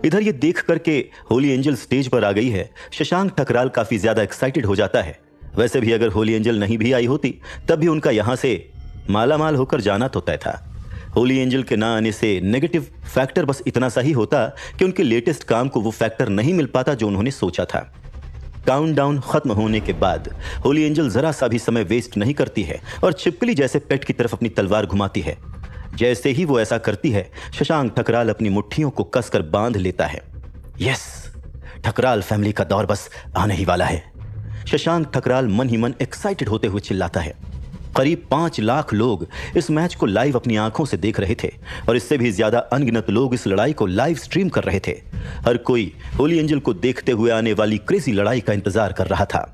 इधर ये देख करके होली एंजल स्टेज पर आ गई है, शशांक ठकराल काफी ज्यादा एक्साइटेड हो जाता है। वैसे भी अगर होली एंजल नहीं भी आई होती तब भी उनका यहां से मालामाल होकर जाना तो तय था। होली एंजल के ना आने से नेगेटिव फैक्टर बस इतना सा ही होता कि उनके लेटेस्ट काम को वो फैक्टर नहीं मिल पाता जो उन्होंने सोचा था। काउंटडाउन खत्म होने के बाद होली एंजल जरा सा भी समय वेस्ट नहीं करती है और छिपकली जैसे पेट की तरफ अपनी तलवार घुमाती है। जैसे ही वो ऐसा करती है, शशांक ठकराल अपनी मुट्ठियों को कसकर बांध लेता है। यस, ठकराल फैमिली का दौर बस आने ही वाला है। शशांक ठकराल मन ही मन एक्साइटेड होते हुए चिल्लाता है। करीब 5 लाख लोग इस मैच को लाइव अपनी आंखों से देख रहे थे और इससे भी ज्यादा अनगिनत लोग इस लड़ाई को लाइव स्ट्रीम कर रहे थे। हर कोई होली एंजल को देखते हुए आने वाली क्रेजी लड़ाई का इंतजार कर रहा था।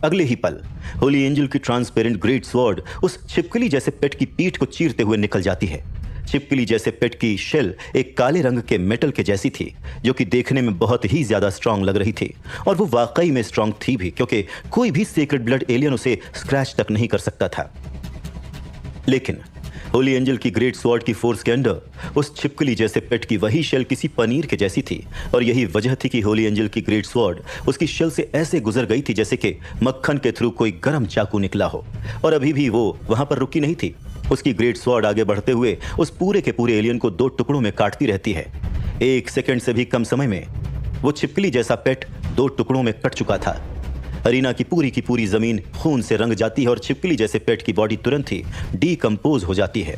अगले ही पल होली एंजल की ट्रांसपेरेंट ग्रेट स्वॉर्ड उस छिपकली जैसे पेट की पीठ को चीरते हुए निकल जाती है। छिपकली जैसे पेट की शेल एक काले रंग के मेटल के जैसी थी, जो कि देखने में बहुत ही ज्यादा स्ट्रांग लग रही थी। और वो वाकई में स्ट्रांग थी भी, क्योंकि कोई भी सीक्रेट ब्लड एलियन उसे स्क्रैच तक नहीं कर सकता था। लेकिन होली एंजल की ग्रेट स्वॉर्ड की फोर्स के अंडर उस छिपकली जैसे पेट की वही शेल किसी पनीर के जैसी थी। और यही वजह थी कि होली एंजल की ग्रेट स्वॉर्ड उसकी शेल से ऐसे गुजर गई थी जैसे कि मक्खन के थ्रू कोई गर्म चाकू निकला हो। और अभी भी वो वहां पर रुकी नहीं थी। उसकी ग्रेट स्वॉर्ड आगे बढ़ते हुए उस पूरे के पूरे एलियन को 2 टुकड़ों में काटती रहती है। 1 सेकंड से भी कम समय में वो छिपकली जैसा पेट 2 टुकड़ों में कट चुका था। अरीना की पूरी जमीन खून से रंग जाती है और छिपकली जैसे पेट की बॉडी तुरंत ही डीकंपोज हो जाती है।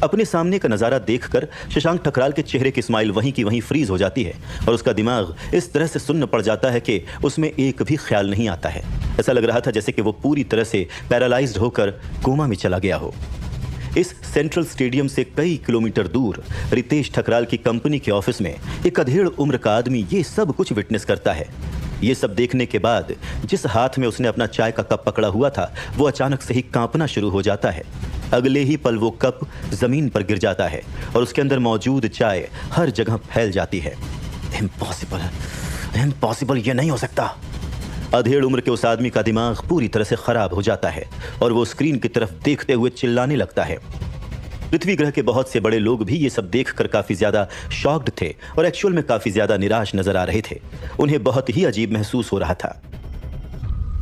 अपने सामने का नजारा देखकर शशांक ठकराल के चेहरे की स्माइल वहीं की वहीं फ्रीज हो जाती है और उसका दिमाग इस तरह से सुन्न पड़ जाता है कि उसमें एक भी ख्याल नहीं आता है। ऐसा लग रहा था जैसे कि वो पूरी तरह से पैरालाइज्ड होकर कोमा में चला गया हो। इस सेंट्रल स्टेडियम से कई किलोमीटर दूर रितेश ठकराल की कंपनी के ऑफिस में एक अधेड़ उम्र का आदमी ये सब कुछ विटनेस करता है। ये सब देखने के बाद जिस हाथ में उसने अपना चाय का कप पकड़ा हुआ था वो अचानक से ही कांपना शुरू हो जाता है। अगले ही पल वो कप जमीन पर गिर जाता है और उसके अंदर मौजूद चाय हर जगह फैल जाती है। इम्पॉसिबल, इम्पॉसिबल, ये नहीं हो सकता। अधेड़ उम्र के उस आदमी का दिमाग पूरी तरह से खराब हो जाता है और वो स्क्रीन की तरफ देखते हुए चिल्लाने लगता है। पृथ्वी ग्रह के बहुत से बड़े लोग भी ये सब देखकर काफी ज्यादा शॉक्ड थे और एक्चुअल में काफी ज्यादा निराश नजर आ रहे थे। उन्हें बहुत ही अजीब महसूस हो रहा था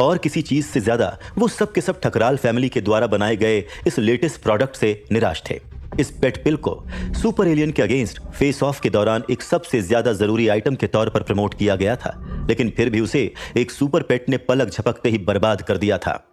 और किसी चीज से ज्यादा वो सब के सब ठकराल फैमिली के द्वारा बनाए गए इस लेटेस्ट प्रोडक्ट से निराश थे। इस पेट पिल को सुपर एलियन के अगेंस्ट फेस ऑफ के दौरान एक सबसे ज्यादा जरूरी आइटम के तौर पर प्रमोट किया गया था, लेकिन फिर भी उसे एक सुपर पेट ने पलक झपकते ही बर्बाद कर दिया था।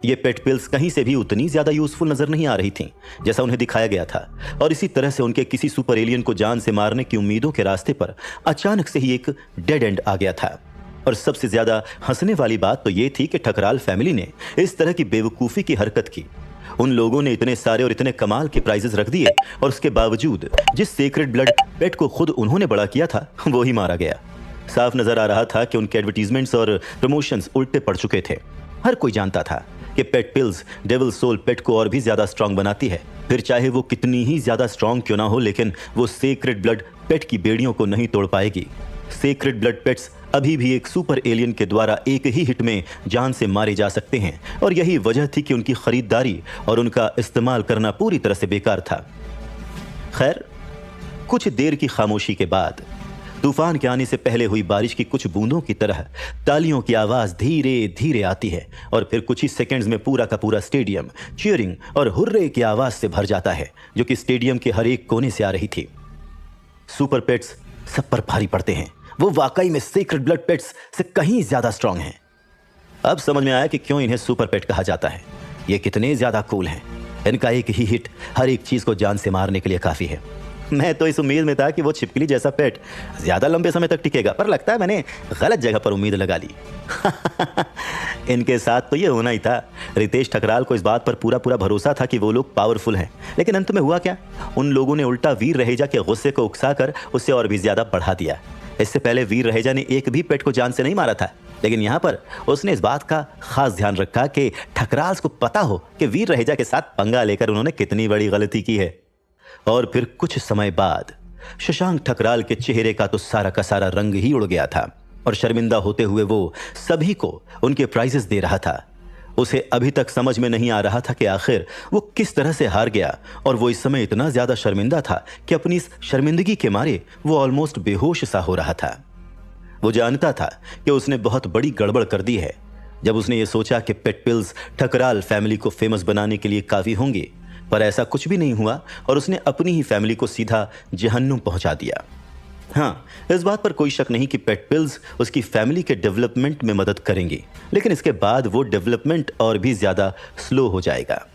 ये पेट पिल्स कहीं से भी उतनी ज्यादा यूजफुल नजर नहीं आ रही थीं जैसा उन्हें दिखाया गया था और इसी तरह से उनके किसी सुपर एलियन को जान से मारने की उम्मीदों के रास्ते पर अचानक से ही एक डेड एंड आ गया था। और सबसे ज्यादा हंसने वाली बात तो ये थी कि ठकराल फैमिली ने इस तरह की बेवकूफी की हरकत की। उन लोगों ने इतने सारे और इतने कमाल के प्राइजेस रख दिए और उसके बावजूद जिस सीक्रेट ब्लड पेट को खुद उन्होंने बड़ा किया था वो ही मारा गया। साफ नजर आ रहा था कि उनके एडवर्टीजमेंट्स और प्रमोशंस उल्टे पड़ चुके थे। हर कोई जानता था कि पेट पिल्स डेविल सोल पेट को और भी ज्यादा स्ट्रांग बनाती है, फिर चाहे वो कितनी ही ज्यादा स्ट्रांग क्यों ना हो, लेकिन वो सीक्रेट ब्लड पेट की बेड़ियों को नहीं तोड़ पाएगी। सीक्रेट ब्लड पेट्स अभी भी एक सुपर एलियन के द्वारा एक ही हिट में जान से मारे जा सकते हैं और यही वजह थी कि उनकी खरीदारी और उनका इस्तेमाल करना पूरी तरह से बेकार था। खैर, कुछ देर की खामोशी के बाद तूफान के आने से पहले हुई बारिश की कुछ बूंदों की तरह तालियों की आवाज धीरे धीरे आती है और फिर कुछ ही सेकंड्स में पूरा का पूरा स्टेडियम चीयरिंग और हुर्रे की आवाज से भर जाता है, जो कि स्टेडियम के हर एक कोने से आ रही थी। सुपर पेट्स सब पर भारी पड़ते हैं। वो वाकई में सीक्रेट ब्लड पेट्स से कहीं ज्यादा स्ट्रांग हैं। अब समझ में आया कि क्यों इन्हें सुपर पेट कहा जाता है। ये कितने ज्यादा कूल हैं। इनका एक ही हिट हर एक चीज को जान से मारने के लिए काफी है। मैं तो इस उम्मीद में था कि वो छिपकली जैसा पेट ज्यादा लंबे समय तक टिकेगा, पर लगता है मैंने गलत जगह पर उम्मीद लगा ली। इनके साथ तो ये होना ही था। रितेश ठकराल को इस बात पर पूरा भरोसा था कि वो लोग पावरफुल हैं, लेकिन अंत में हुआ क्या? उन लोगों ने उल्टा वीर रहेजा के गुस्से को उकसाकर उससे और भी ज्यादा बढ़ा दिया। इससे पहले वीर रहेजा ने एक भी पेट को जान से नहीं मारा था, लेकिन यहाँ पर उसने इस बात का खास ध्यान रखा कि ठकराल को पता हो कि वीर रहेजा के साथ पंगा लेकर उन्होंने कितनी बड़ी गलती की है। और फिर कुछ समय बाद शशांक ठकराल के चेहरे का तो सारा का सारा रंग ही उड़ गया था और शर्मिंदा होते हुए वो सभी को उनके प्राइजेस दे रहा था। उसे अभी तक समझ में नहीं आ रहा था कि आखिर वो किस तरह से हार गया, और वो इस समय इतना ज्यादा शर्मिंदा था कि अपनी इस शर्मिंदगी के मारे वो ऑलमोस्ट बेहोश सा हो रहा था। वो जानता था कि उसने बहुत बड़ी गड़बड़ कर दी है जब उसने ये सोचा कि पेट पिल्स ठकराल फैमिली को फेमस बनाने के लिए काफी होंगे, पर ऐसा कुछ भी नहीं हुआ और उसने अपनी ही फैमिली को सीधा जहन्नुम पहुंचा दिया। हाँ, इस बात पर कोई शक नहीं कि पेट पिल्स उसकी फैमिली के डेवलपमेंट में मदद करेंगी, लेकिन इसके बाद वो डेवलपमेंट और भी ज्यादा स्लो हो जाएगा।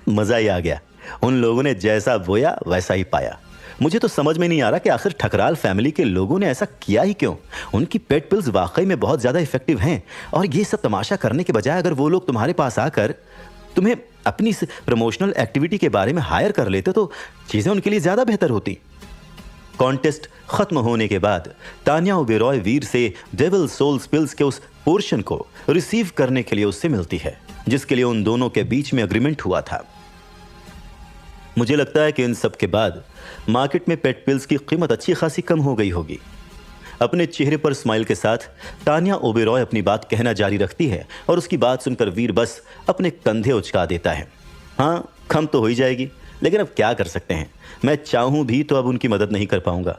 मजा ही आ गया। उन लोगों ने जैसा बोया वैसा ही पाया। मुझे तो समझ में नहीं आ रहा कि आखिर ठकराल फैमिली के लोगों ने ऐसा किया ही क्यों। उनकी पेट पिल्स वाकई में बहुत ज्यादा इफेक्टिव हैं, और ये सब तमाशा करने के बजाय अगर वो लोग तुम्हारे पास आकर तुम्हें अपनी इस प्रमोशनल एक्टिविटी के बारे में हायर कर लेते तो चीजें उनके लिए ज्यादा बेहतर होती। कॉन्टेस्ट खत्म होने के बाद तान्या ओबेरॉय वीर से डेविल सोल्स पिल्स के उस पोर्शन को रिसीव करने के लिए उससे मिलती है जिसके लिए उन दोनों के बीच में एग्रीमेंट हुआ था। मुझे लगता है कि इन सब के बाद मार्केट में पेट पिल्स की कीमत अच्छी खासी कम हो गई होगी। अपने चेहरे पर स्माइल के साथ तान्या ओबेरॉय अपनी बात कहना जारी रखती है और उसकी बात सुनकर वीर बस अपने कंधे उचका देता है। हाँ, कम तो हो ही जाएगी, लेकिन अब क्या कर सकते हैं। मैं चाहूं भी तो अब उनकी मदद नहीं कर पाऊंगा।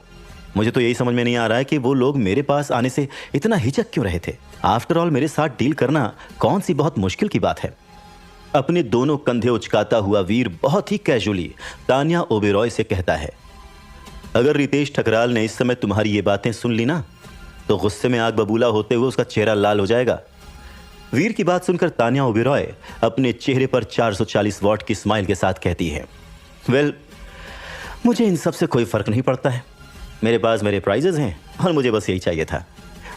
मुझे तो यही समझ में नहीं आ रहा है कि वो लोग मेरे पास आने से इतना हिचक क्यों रहे थे। आफ्टर ऑल मेरे साथ डील करना कौन सी बहुत मुश्किल की बात है। अपने दोनों कंधे उचकाता हुआ वीर बहुत ही कैजुअली तान्या ओबेरॉय से कहता है, अगर रितेश ठकराल ने इस समय तुम्हारी ये बातें सुन ली ना तो गुस्से में आग बबूला होते हुए उसका चेहरा लाल हो जाएगा। वीर की बात सुनकर तान्या ओबेरॉय अपने चेहरे पर 440 वॉट की स्माइल के साथ कहती है, वेल, मुझे इन सब से कोई फर्क नहीं पड़ता है। मेरे पास मेरे प्राइजेस हैं और मुझे बस यही चाहिए था।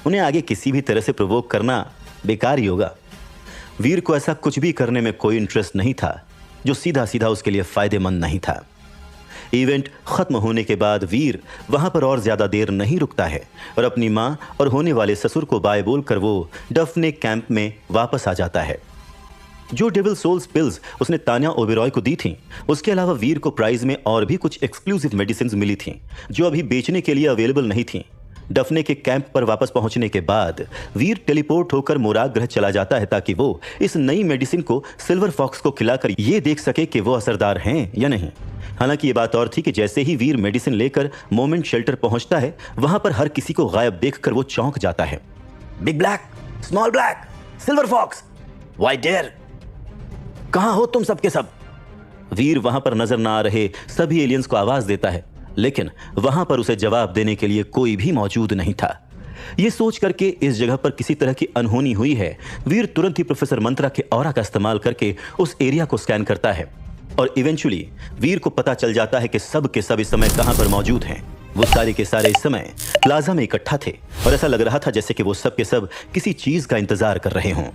उन्हें आगे किसी भी तरह से प्रोवोक करना बेकार ही होगा। वीर को ऐसा कुछ भी करने में कोई इंटरेस्ट नहीं था जो सीधा सीधा उसके लिए फायदेमंद नहीं था। इवेंट खत्म होने के बाद वीर वहां पर और ज्यादा देर नहीं रुकता है और अपनी मां और होने वाले ससुर को बाय बोलकर वो डफने कैंप में वापस आ जाता है। जो डेविल सोल्स पिल्स उसने तान्या ओबेरॉय को दी थी, उसके अलावा वीर को प्राइज में और भी कुछ एक्सक्लूसिव मेडिसिन मिली थी जो अभी बेचने के लिए अवेलेबल नहीं थी। डफने के कैंप पर वापस पहुंचने के बाद वीर टेलीपोर्ट होकर मोराग ग्रह चला जाता है ताकि वो इस नई मेडिसिन को सिल्वर फॉक्स को खिलाकर ये देख सके कि वो असरदार हैं या नहीं। हालांकि ये बात और थी कि जैसे ही वीर मेडिसिन लेकर मोमेंट शेल्टर पहुंचता है, वहां पर हर किसी को गायब देखकर वो चौंक जाता है। Big black, small black, silver fox, white dare, कहां हो तुम सबके सब? वीर वहां पर नजर ना आ रहे सभी एलियंस को आवाज देता है, लेकिन वहां पर उसे जवाब देने के लिए कोई भी मौजूद नहीं था। यह सोच करके इस जगह पर किसी तरह की अनहोनी हुई है, वीर तुरंत ही प्रोफेसर मंत्रा के ऑरा का इस्तेमाल करके उस एरिया को स्कैन करता है और इवेंचुअली वीर को पता चल जाता है कि सब के सब इस समय कहां पर मौजूद हैं। वो सारे के सारे इस समय प्लाजा में इकट्ठा थे और ऐसा लग रहा था जैसे कि वो सब के सब किसी चीज का इंतजार कर रहे हों।